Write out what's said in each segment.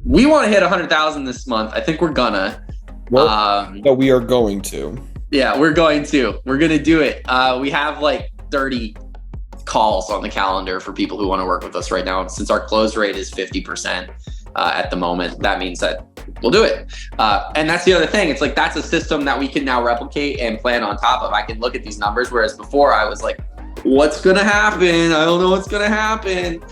we want to hit 100,000 this month. I think we're gonna. No, we are going to. Yeah, we're going to. We're gonna do it. We have like 30 calls on the calendar for people who want to work with us right now. Since our close rate is 50% at the moment, that means that we'll do it. And that's the other thing. It's like that's a system that we can now replicate and plan on top of. I can look at these numbers, whereas before I was like, what's gonna happen? I don't know what's gonna happen.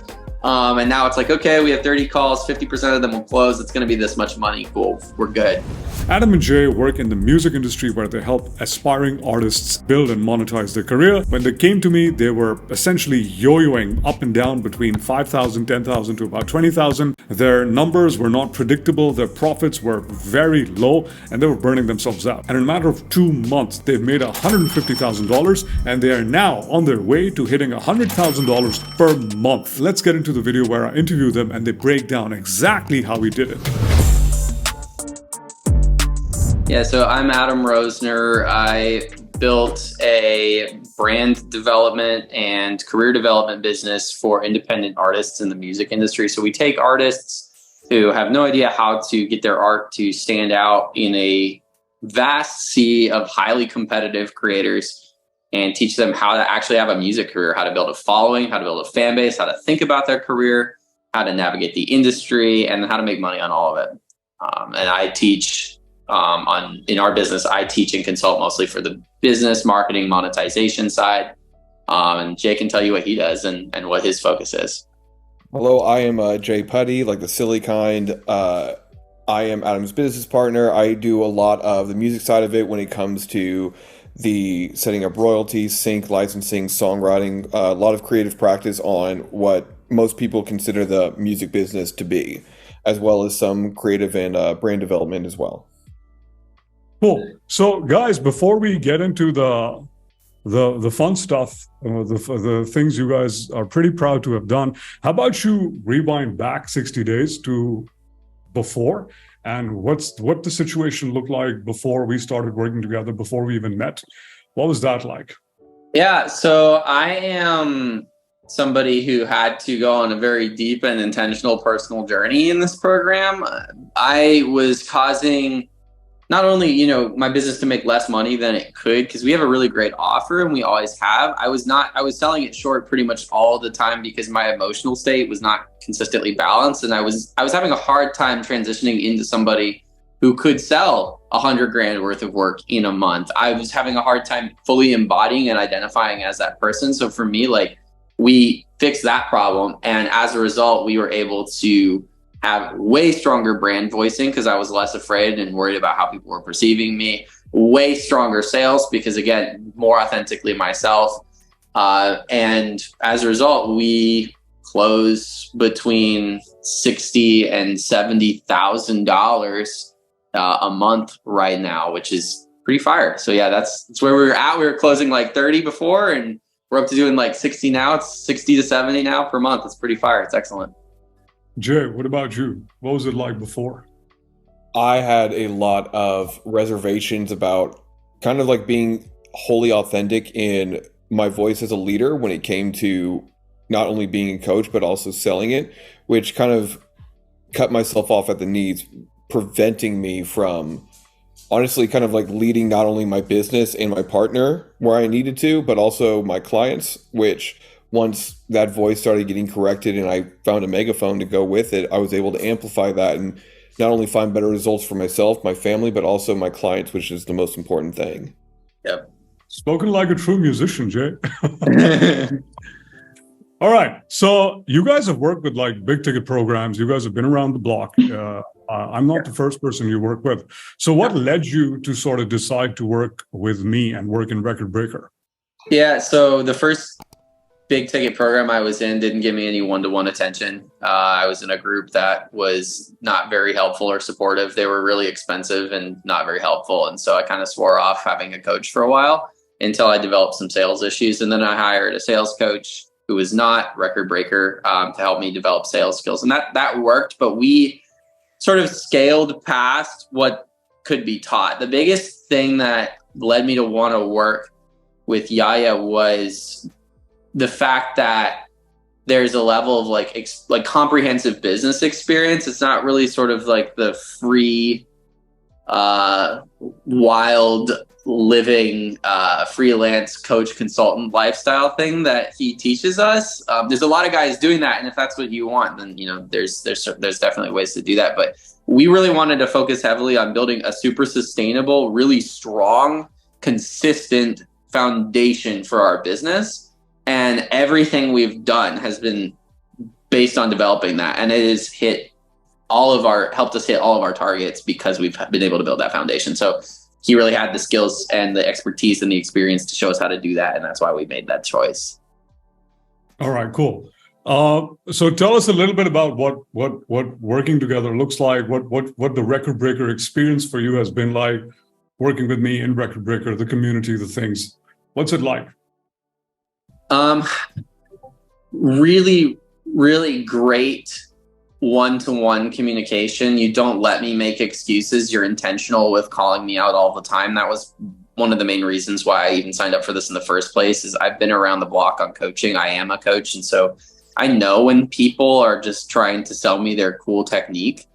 And now it's like, okay, we have 30 calls, 50% of them will close. It's going to be this much money. Cool. We're good. Adam and Jay work in the music industry where they help aspiring artists build and monetize their career. When they came to me, they were essentially yo-yoing up and down between 5,000, 10,000 to about 20,000. Their numbers were not predictable. Their profits were very low and they were burning themselves out. And in a matter of 2 months, they've made $150,000 and they are now on their way to hitting $100,000 per month. Let's get into the video where I interview them and they break down exactly how we did it. Yeah, so I'm Adam Rosner. I built a brand development and career development business for independent artists in the music industry. So we take artists who have no idea how to get their art to stand out in a vast sea of highly competitive creators and teach them how to actually have a music career, how to build a following, how to build a fan base, how to think about their career, how to navigate the industry, and how to make money on all of it. And I teach in our business, I teach and consult mostly for the business, marketing, monetization side. And Jay can tell you what he does and what his focus is. Hello, I am Jay Putty, like the silly kind. I am Adam's business partner. I do a lot of the music side of it when it comes to the setting up royalties, sync, licensing, songwriting, a lot of creative practice on what most people consider the music business to be, as well as some creative and brand development as well. Cool. So, guys, before we get into the fun stuff, the things you guys are pretty proud to have done, how about you rewind back 60 days to before, and what the situation looked like before we started working together, before we even met? What was that like? Yeah, so I am somebody who had to go on a very deep and intentional personal journey in this program. I was causing not only, my business to make less money than it could, because we have a really great offer and we always have. I was selling it short pretty much all the time because my emotional state was not consistently balanced. And I was having a hard time transitioning into somebody who could sell $100,000 worth of work in a month. I was having a hard time fully embodying and identifying as that person. So for me, we fixed that problem. And as a result, we were able to have way stronger brand voicing because I was less afraid and worried about how people were perceiving me, way stronger sales because, again, more authentically myself. And as a result, we close between $60,000 and $70,000 a month right now, which is pretty fire. So yeah, that's where we were at. We were closing like 30 before and we're up to doing like 60 now. It's 60 to 70 now per month. It's pretty fire. It's excellent. Jay, what about you? What was it like before? I had a lot of reservations about kind of like being wholly authentic in my voice as a leader when it came to not only being a coach, but also selling it, which kind of cut myself off at the knees, preventing me from honestly kind of like leading not only my business and my partner where I needed to, but also my clients, which once that voice started getting corrected and I found a megaphone to go with it, I was able to amplify that and not only find better results for myself, my family, but also my clients, which is the most important thing. Yep. Spoken like a true musician, Jay. All right. So you guys have worked with like big ticket programs. You guys have been around the block. I'm not the first person you work with. So what led you to sort of decide to work with me and work in Record Breaker? Yeah. So the first big ticket program I was in didn't give me any one-to-one attention. I was in a group that was not very helpful or supportive. They were really expensive and not very helpful. And so I kind of swore off having a coach for a while until I developed some sales issues. And then I hired a sales coach who was not Record Breaker to help me develop sales skills. And that worked, but we sort of scaled past what could be taught. The biggest thing that led me to want to work with Yaya was the fact that there's a level of like comprehensive business experience. It's not really sort of like the free, wild living, freelance coach consultant lifestyle thing that he teaches us. There's a lot of guys doing that, and if that's what you want, then there's definitely ways to do that. But we really wanted to focus heavily on building a super sustainable, really strong, consistent foundation for our business, and everything we've done has been based on developing that, and it has helped us hit all of our targets because we've been able to build that foundation. So he really had the skills and the expertise and the experience to show us how to do that, and that's why we made that choice. All right, cool. So tell us a little bit about what working together looks like. What the Record Breaker experience for you has been like, working with me in Record Breaker, the community, the things. What's it like? Really, really great one-to-one communication. You don't let me make excuses. You're intentional with calling me out all the time. That was one of the main reasons why I even signed up for this in the first place. Is I've been around the block on coaching. I am a coach, and so I know when people are just trying to sell me their cool technique.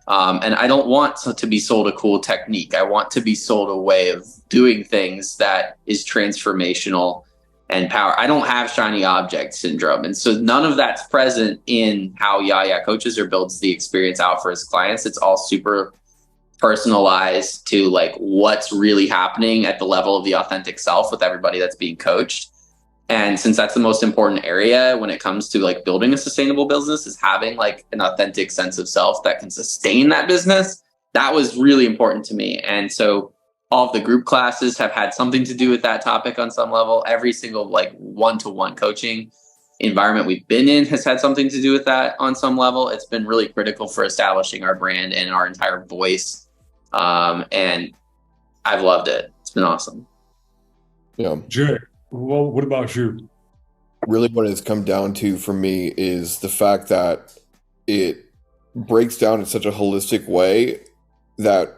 And I don't want to be sold a cool technique. I want to be sold a way of doing things that is transformational and power. I don't have shiny object syndrome. And so none of that's present in how Yaya coaches or builds the experience out for his clients. It's all super personalized to like what's really happening at the level of the authentic self with everybody that's being coached. And since that's the most important area when it comes to like building a sustainable business, is having like an authentic sense of self that can sustain that business, that was really important to me. And so all of the group classes have had something to do with that topic on some level. Every single like one-to-one coaching environment we've been in has had something to do with that on some level. It's been really critical for establishing our brand and our entire voice. And I've loved it. It's been awesome. Yeah. Jay, well, what about you? Really what it's come down to for me is the fact that it breaks down in such a holistic way that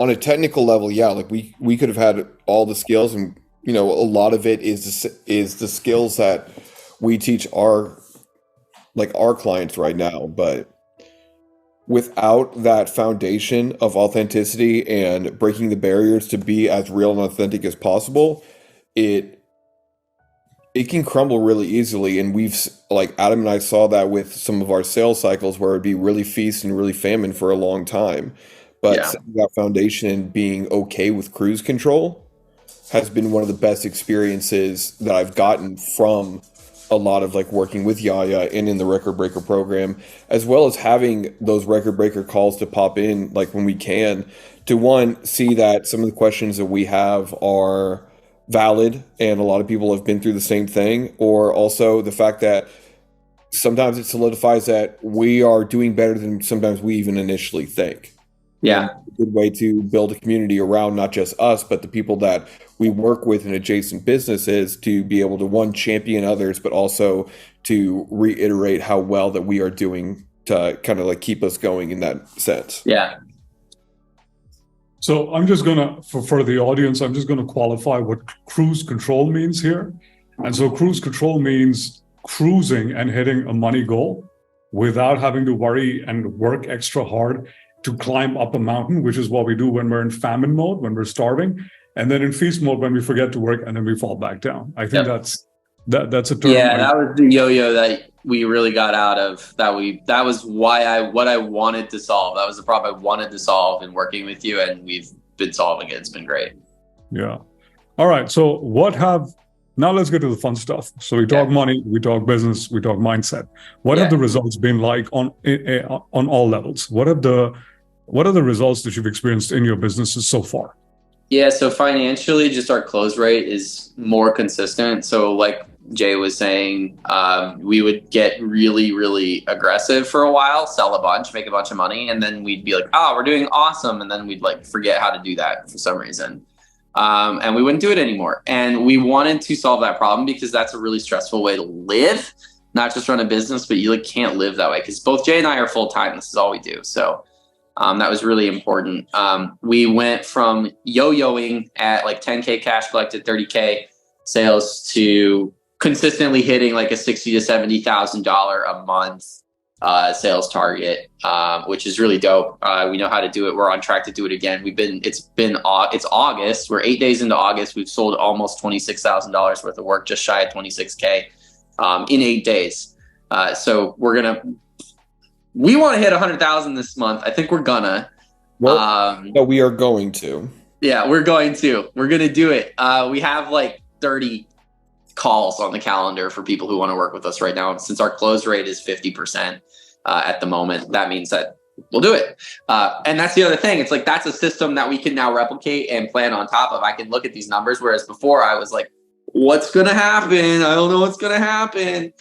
on a technical level, yeah, like we could have had all the skills, and a lot of it is the skills that we teach our clients right now. But without that foundation of authenticity and breaking the barriers to be as real and authentic as possible, it can crumble really easily. And we've, like Adam and I saw that with some of our sales cycles where it'd be really feast and really famine for a long time. But setting that foundation and being okay with cruise control has been one of the best experiences that I've gotten from a lot of like working with Yaya and in the Record Breaker program, as well as having those Record Breaker calls to pop in like when we can, to one, see that some of the questions that we have are valid and a lot of people have been through the same thing, or also the fact that sometimes it solidifies that we are doing better than sometimes we even initially think. Yeah. A good way to build a community around not just us, but the people that we work with in adjacent businesses, to be able to, one, champion others, but also to reiterate how well that we are doing to kind of like keep us going in that sense. Yeah. So I'm just gonna, for the audience, I'm just gonna qualify what cruise control means here. And so cruise control means cruising and hitting a money goal without having to worry and work extra hard to climb up a mountain, which is what we do when we're in famine mode, when we're starving, and then in feast mode when we forget to work and then we fall back down. I think that's a term. Yeah, that was the yo-yo that we really got out of. That was what I wanted to solve. That was the problem I wanted to solve in working with you, and we've been solving it. It's been great. Yeah. All right. So now let's get to the fun stuff. So we talk money, we talk business, we talk mindset. What have the results been like on all levels? What are the results that you've experienced in your businesses so far? Yeah, so financially, just our close rate is more consistent. So like Jay was saying, we would get really, really aggressive for a while, sell a bunch, make a bunch of money, and then we'd be like, oh, we're doing awesome. And then we'd like forget how to do that for some reason. And we wouldn't do it anymore. And we wanted to solve that problem because that's a really stressful way to live, not just run a business, but you like can't live that way because both Jay and I are full-time. This is all we do. So that was really important. We went from yo-yoing at like 10K cash collected, 30K sales to consistently hitting like a $60,000 to $70,000 a month sales target, which is really dope. We know how to do it. We're on track to do it again. It's August. We're 8 days into August. We've sold almost $26,000 worth of work, just shy of 26K in 8 days. So we want to hit 100,000 this month. I think we're gonna. No, we are going to. Yeah, we're going to. We're gonna do it. We have like 30 calls on the calendar for people who want to work with us right now. Since our close rate is 50% at the moment, that means that we'll do it. And that's the other thing. It's like, that's a system that we can now replicate and plan on top of. I can look at these numbers, whereas before I was like, what's going to happen? I don't know what's going to happen.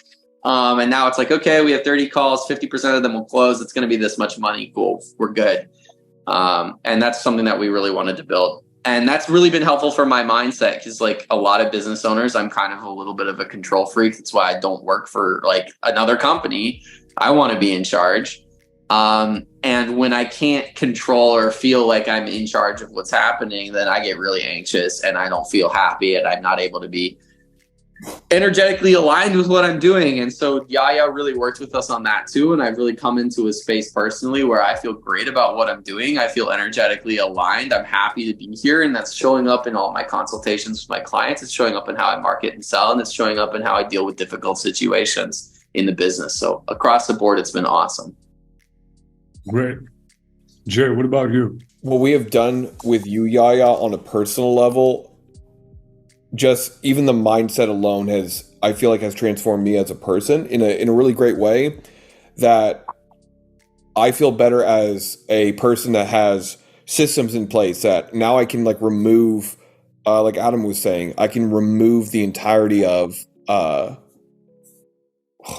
And now it's like, okay, we have 30 calls, 50% of them will close. It's going to be this much money. Cool. We're good. And that's something that we really wanted to build. And that's really been helpful for my mindset, because like a lot of business owners, I'm kind of a little bit of a control freak. That's why I don't work for like another company. I want to be in charge. And when I can't control or feel like I'm in charge of what's happening, then I get really anxious and I don't feel happy and I'm not able to be energetically aligned with what I'm doing. And so Yaya really worked with us on that too. And I've really come into a space personally where I feel great about what I'm doing. I feel energetically aligned. I'm happy to be here. And that's showing up in all my consultations with my clients. It's showing up in how I market and sell. And it's showing up in how I deal with difficult situations in the business. So across the board, it's been awesome. Great. Jay, what about you? What we have done with you, Yaya, on a personal level, just even the mindset alone I feel like has transformed me as a person in a really great way, that I feel better as a person that has systems in place, that now I can like remove, like Adam was saying, I can remove the entirety of,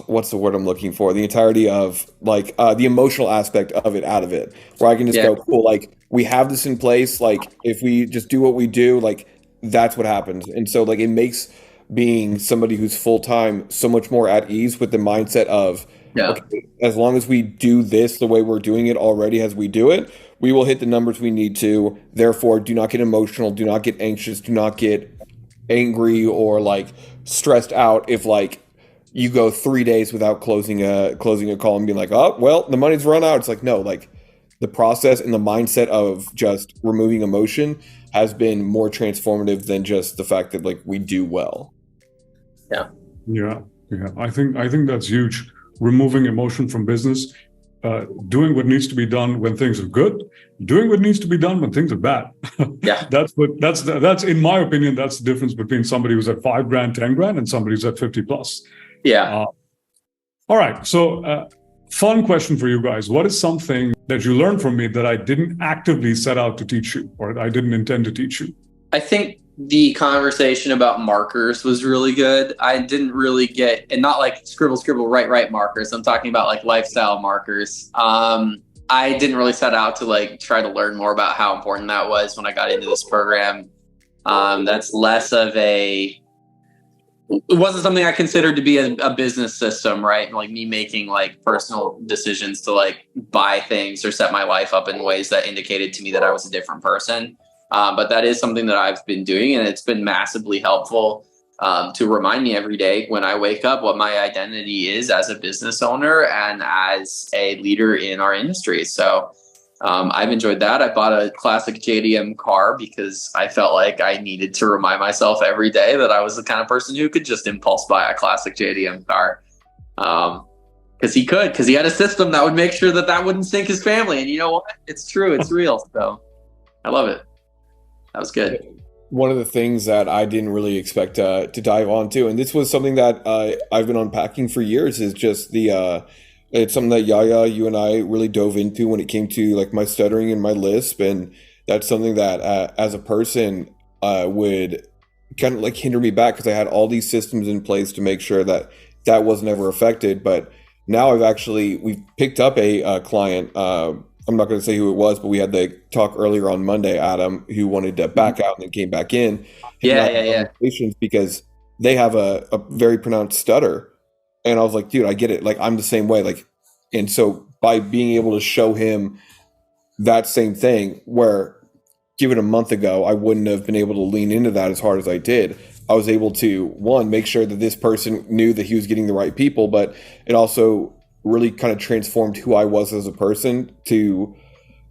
what's the word I'm looking for? The entirety of like the emotional aspect of it out of it, where I can just go, cool, like we have this in place. Like if we just do what we do, like that's what happens. And so like it makes being somebody who's full-time so much more at ease with the mindset of, okay, as long as we do this the way we're doing it already as we do it, we will hit the numbers we need to. Therefore, do not get emotional, do not get anxious, do not get angry or like stressed out if like you go 3 days without closing a call and being like, oh, well, the money's run out. It's like, no, like the process and the mindset of just removing emotion has been more transformative than just the fact that like we do well. Yeah. I think that's huge. Removing emotion from business, doing what needs to be done when things are good, doing what needs to be done when things are bad. Yeah. That's in my opinion, that's the difference between somebody who's at $5,000, $10,000 and somebody who's at 50 plus. Yeah. All right. So fun question for you guys. What is something that you learned from me that I didn't actively set out to teach you, or I didn't intend to teach you? I think the conversation about markers was really good. I didn't really get, and not like scribble, write markers. I'm talking about like lifestyle markers. I didn't really set out to like try to learn more about how important that was when I got into this program. That's less of it wasn't something I considered to be a business system, right? Like me making like personal decisions to like buy things or set my life up in ways that indicated to me that I was a different person. But that is something that I've been doing, and it's been massively helpful to remind me every day when I wake up what my identity is as a business owner and as a leader in our industry. So I've enjoyed that. I bought a classic JDM car because I felt like I needed to remind myself every day that I was the kind of person who could just impulse buy a classic JDM car. Because he had a system that would make sure that wouldn't sink his family. And you know what? It's true. It's real. So I love it. That was good. One of the things that I didn't really expect to dive onto, and this was something that I've been unpacking for years, is just it's something that Yaya, you and I really dove into when it came to like my stuttering and my lisp. And that's something that as a person would kind of like hinder me back, because I had all these systems in place to make sure that wasn't ever affected. But now we've picked up a client. I'm not going to say who it was, but we had the talk earlier on Monday, Adam, who wanted to back out and then came back in. Yeah. Because they have a very pronounced stutter. And I was like, dude, I get it. Like, I'm the same way. Like, and so by being able to show him that same thing, where give it a month ago, I wouldn't have been able to lean into that as hard as I did. I was able to, one, make sure that this person knew that he was getting the right people, but it also really kind of transformed who I was as a person to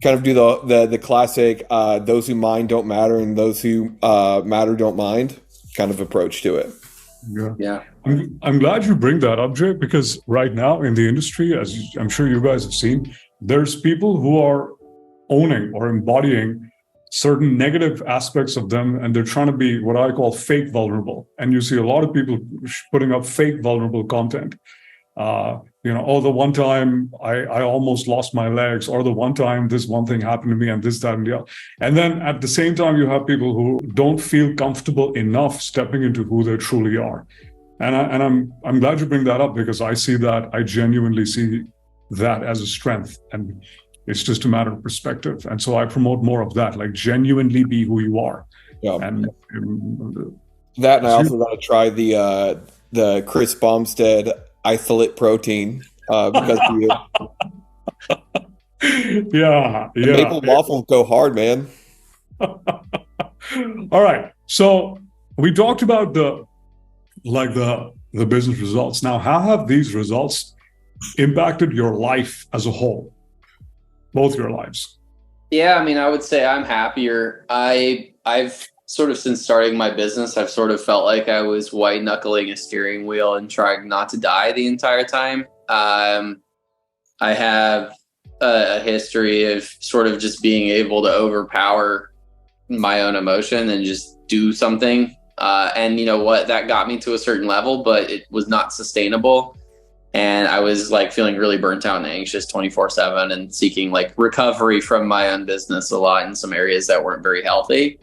kind of do the classic those who mind don't matter and those who matter don't mind kind of approach to it. Yeah. I'm glad you bring that up, Jay, because right now in the industry, as I'm sure you guys have seen, there's people who are owning or embodying certain negative aspects of them, and they're trying to be what I call fake vulnerable. And you see a lot of people putting up fake vulnerable content. The one time I almost lost my legs, or the one time this one thing happened to me, and this, that, and the other. And then at the same time, you have people who don't feel comfortable enough stepping into who they truly are. And I'm glad you bring that up, because I see that, I genuinely see that as a strength, and it's just a matter of perspective. And so I promote more of that, like genuinely be who you are. Yeah. And that, and I also got to try the Chris Bumstead isolate protein because of you. Yeah. The maple waffle go hard, man. All right. So we talked about the business results. Now, how have these results impacted your life as a whole? Both your lives. Yeah, I mean, I would say I'm happier. I've sort of, since starting my business, I've sort of felt like I was white knuckling a steering wheel and trying not to die the entire time. I have a history of sort of just being able to overpower my own emotion and just do something. And you know what, that got me to a certain level, but it was not sustainable. And I was like feeling really burnt out and anxious 24/7 and seeking like recovery from my own business a lot in some areas that weren't very healthy.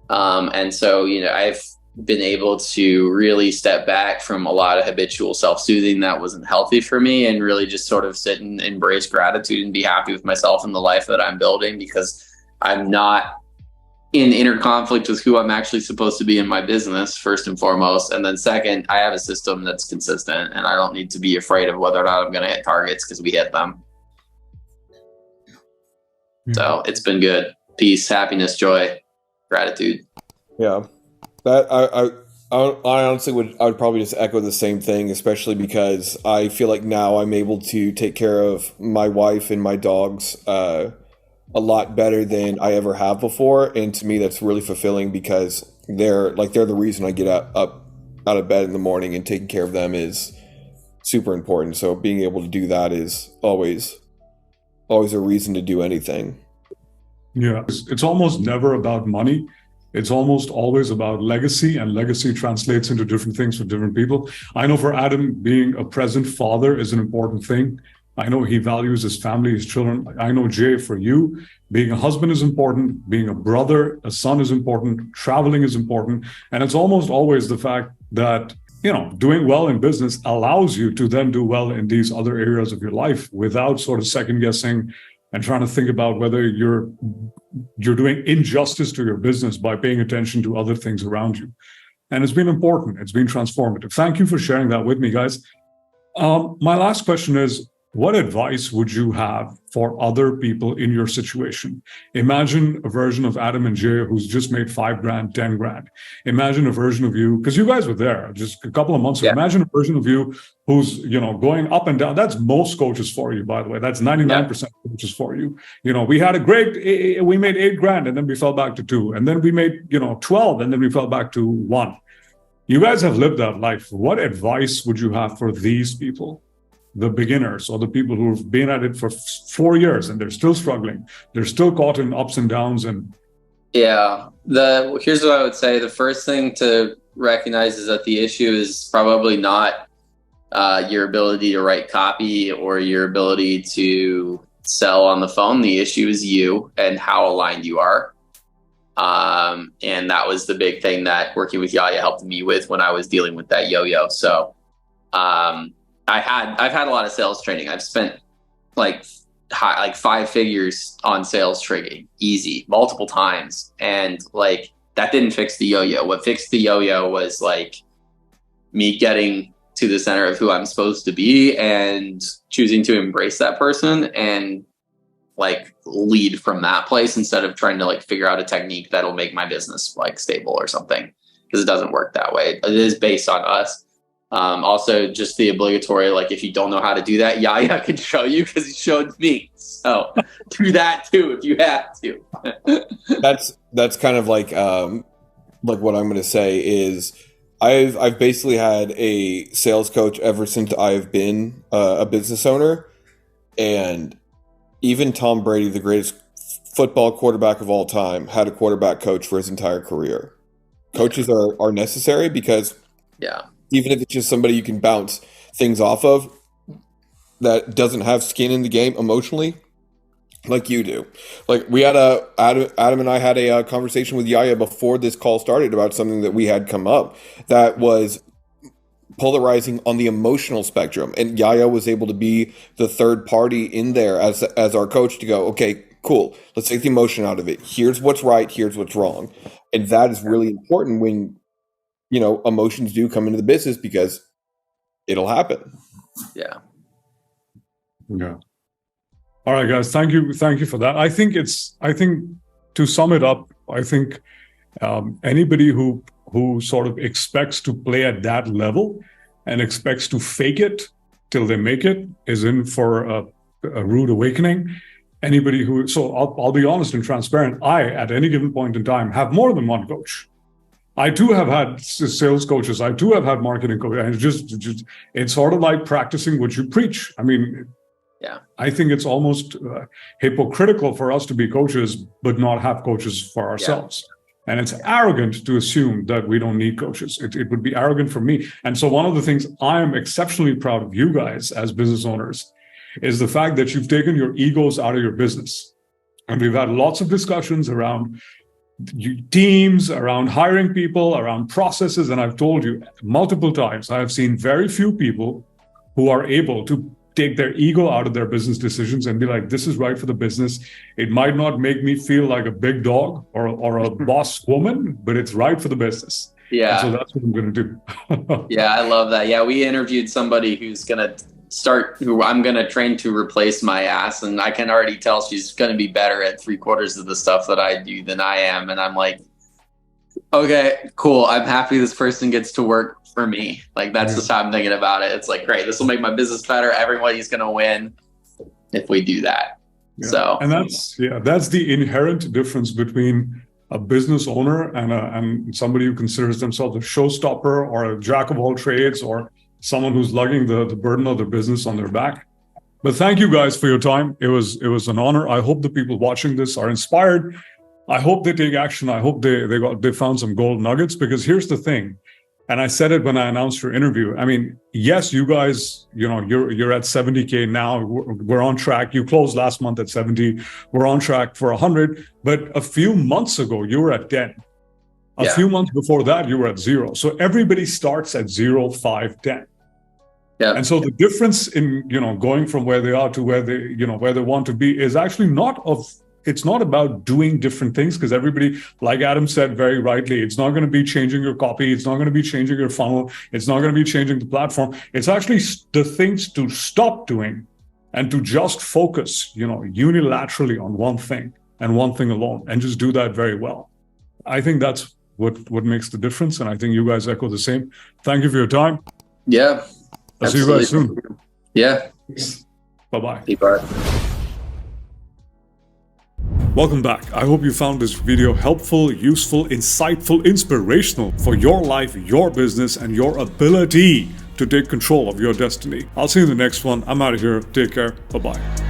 And so, I've been able to really step back from a lot of habitual self-soothing that wasn't healthy for me, and really just sort of sit and embrace gratitude and be happy with myself and the life that I'm building, because I'm not in inner conflict with who I'm actually supposed to be in my business, first and foremost. And then second, I have a system that's consistent, and I don't need to be afraid of whether or not I'm going to hit targets, because we hit them. So it's been good. Peace, happiness, joy, gratitude. Yeah. That I honestly would probably just echo the same thing, especially because I feel like now I'm able to take care of my wife and my dogs a lot better than I ever have before, and to me that's really fulfilling, because they're the reason I get up out of bed in the morning, and taking care of them is super important. So being able to do that is always a reason to do anything. Yeah, it's almost never about money. It's almost always about legacy, and legacy translates into different things for different people. I know for Adam, being a present father is an important thing. I know he values his family, his children. I know, Jay, for you, being a husband is important, being a brother, a son is important, traveling is important. And it's almost always the fact that, doing well in business allows you to then do well in these other areas of your life without sort of second guessing and trying to think about whether you're doing injustice to your business by paying attention to other things around you. And it's been important. It's been transformative. Thank you for sharing that with me, guys. My last question is, what advice would you have for other people in your situation? Imagine a version of Adam and Jay who's just made $5,000, $10,000. Imagine a version of you, because you guys were there just a couple of months ago. Yeah. Imagine a version of you who's, going up and down. That's most coaches for you, by the way. That's 99% of coaches for you. We had we made $8,000 and then we fell back to 2. And then we made, 12 and then we fell back to 1. You guys have lived that life. What advice would you have for these people? The beginners, or the people who've been at it for 4 years and they're still struggling. They're still caught in ups and downs. And yeah, here's what I would say. The first thing to recognize is that the issue is probably not your ability to write copy or your ability to sell on the phone. The issue is you and how aligned you are. And that was the big thing that working with Yaya helped me with when I was dealing with that yo-yo. So, I've had a lot of sales training. I've spent like 5 figures on sales training, easy, multiple times. And like, that didn't fix the yo-yo. What fixed the yo-yo was like me getting to the center of who I'm supposed to be and choosing to embrace that person and like lead from that place, instead of trying to like figure out a technique that'll make my business like stable or something. because it doesn't work that way. It is based on us. Also, just the obligatory, like if you don't know how to do that, Yaya can show you because he showed me. So do that too if you have to. That's kind of like what I'm going to say is I've basically had a sales coach ever since I've been a business owner, and even Tom Brady, the greatest football quarterback of all time, had a quarterback coach for his entire career. Coaches are necessary because even if it's just somebody you can bounce things off of that doesn't have skin in the game emotionally, like you do. Like we had Adam and I had a conversation with Yaya before this call started about something that we had come up that was polarizing on the emotional spectrum, and Yaya was able to be the third party in there as our coach to go, okay, cool, let's take the emotion out of it. Here's what's right, here's what's wrong. And that is really important when, emotions do come into the business, because it'll happen. Yeah. All right, guys. Thank you for that. I think to sum it up, I think anybody who sort of expects to play at that level and expects to fake it till they make it is in for a rude awakening. Anybody so I'll be honest and transparent. I, at any given point in time, have more than one coach. I too have had sales coaches. I too have had marketing coaches. And it's sort of like practicing what you preach. I mean, I think it's almost hypocritical for us to be coaches, but not have coaches for ourselves. And it's arrogant to assume that we don't need coaches. It would be arrogant for me. And so one of the things I am exceptionally proud of you guys as business owners is the fact that you've taken your egos out of your business. And we've had lots of discussions around teams, around hiring people, around processes. And I've told you multiple times, I have seen very few people who are able to take their ego out of their business decisions and be like, this is right for the business. It might not make me feel like a big dog or a boss woman, but it's right for the business. Yeah. And so that's what I'm going to do. Yeah, I love that. Yeah, we interviewed somebody who's going to who I'm going to train to replace my ass. And I can already tell she's going to be better at 3/4 of the stuff that I do than I am. And I'm like, okay, cool. I'm happy this person gets to work for me. Like, that's just how I'm thinking about it. It's like, great, this will make my business better. Everybody's going to win if we do that. Yeah. So, and that's the inherent difference between a business owner and somebody who considers themselves a showstopper or a jack of all trades or someone who's lugging the burden of their business on their back. But thank you guys for your time. It was an honor. I hope the people watching this are inspired. I hope they take action. I hope they found some gold nuggets, because here's the thing. And I said it when I announced your interview. I mean, yes, you guys, you're at 70K now. We're on track. You closed last month at 70. We're on track for 100. But a few months ago, you were at 10. A few months before that, you were at 0. So everybody starts at 0, 5, 10. Yeah. And so the difference in, going from where they are to where they want to be is actually it's not about doing different things, because everybody, like Adam said very rightly, it's not going to be changing your copy. It's not going to be changing your funnel. It's not going to be changing the platform. It's actually the things to stop doing and to just focus, unilaterally on one thing and one thing alone, and just do that very well. I think that's what makes the difference. And I think you guys echo the same. Thank you for your time. Yeah. I'll see you guys soon. Yeah. Bye-bye. Bye. Welcome back. I hope you found this video helpful, useful, insightful, inspirational for your life, your business, and your ability to take control of your destiny. I'll see you in the next one. I'm out of here. Take care. Bye-bye.